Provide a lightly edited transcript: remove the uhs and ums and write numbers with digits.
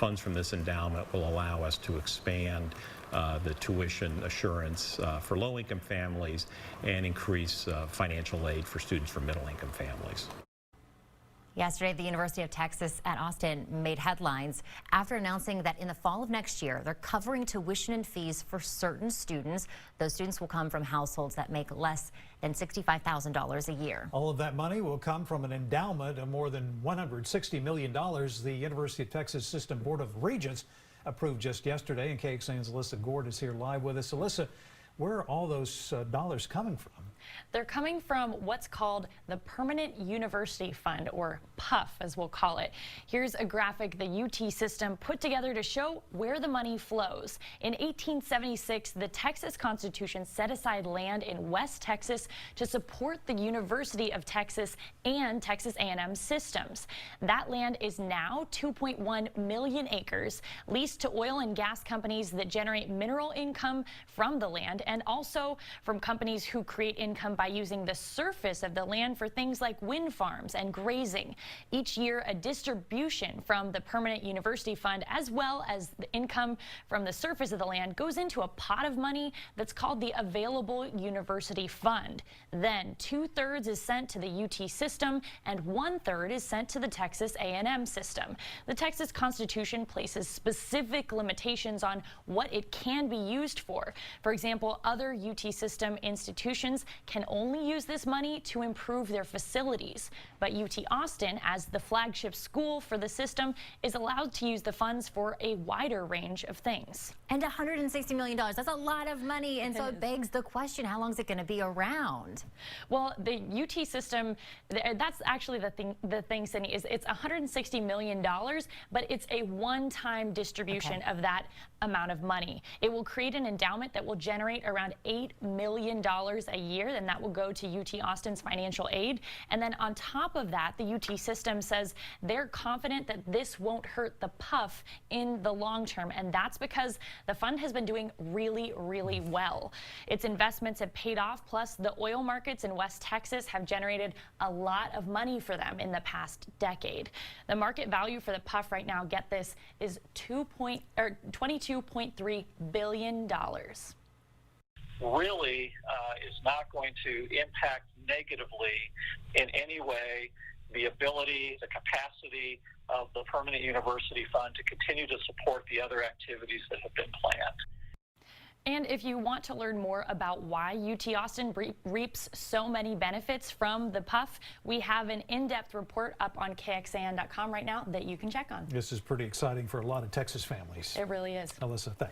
funds from this endowment will allow us to expand the tuition assurance for low-income families and increase financial aid for students from middle-income families. Yesterday, the University of Texas at Austin made headlines after announcing that in the fall of next year, they're covering tuition and fees for certain students. Those students will come from households that make less than $65,000 a year. All of that money will come from an endowment of more than $160 million. The University of Texas System Board of Regents approved just yesterday, and KXAN's Alyssa Goard is here live with us. Alyssa, where are all those dollars coming from? They're coming from what's called the Permanent University Fund, or PUF as we'll call it. Here's a graphic the UT system put together to show where the money flows. In 1876, the Texas Constitution set aside land in West Texas to support the University of Texas and Texas A&M systems. That land is now 2.1 million acres, leased to oil and gas companies that generate mineral income from the land, and also from companies who create income by using the surface of the land for things like wind farms and grazing. Each year, a distribution from the Permanent University Fund, as well as the income from the surface of the land, goes into a pot of money that's called the Available University Fund. Then 2/3 is sent to the UT system and 1/3 is sent to the Texas A&M system. The Texas Constitution places specific limitations on what it can be used for. For example, other UT system institutions can only use this money to improve their facilities. But UT Austin, as the flagship school for the system, is allowed to use the funds for a wider range of things. And $160 million, that's a lot of money. And so it begs the question, how long is it going to be around? Well, the UT system, that's actually the thing, Sydney, is it's $160 million, but it's a one-time distribution of that amount of money. It will create an endowment that will generate around $8 million a year, and that will go to UT Austin's financial aid. And then on top of that, the UT system says they're confident that this won't hurt the PUF in the long term, and that's because the fund has been doing really, really well. Its investments have paid off, plus the oil markets in West Texas have generated a lot of money for them in the past decade. The market value for the PUF right now, get this, is $22.3 billion. Really is not going to impact negatively in any way the ability, the capacity of the Permanent University Fund to continue to support the other activities that have been planned. And if you want to learn more about why UT Austin reaps so many benefits from the PUF, we have an in-depth report up on KXAN.com right now that you can check on. This is pretty exciting for a lot of Texas families. It really is. Alyssa, thanks.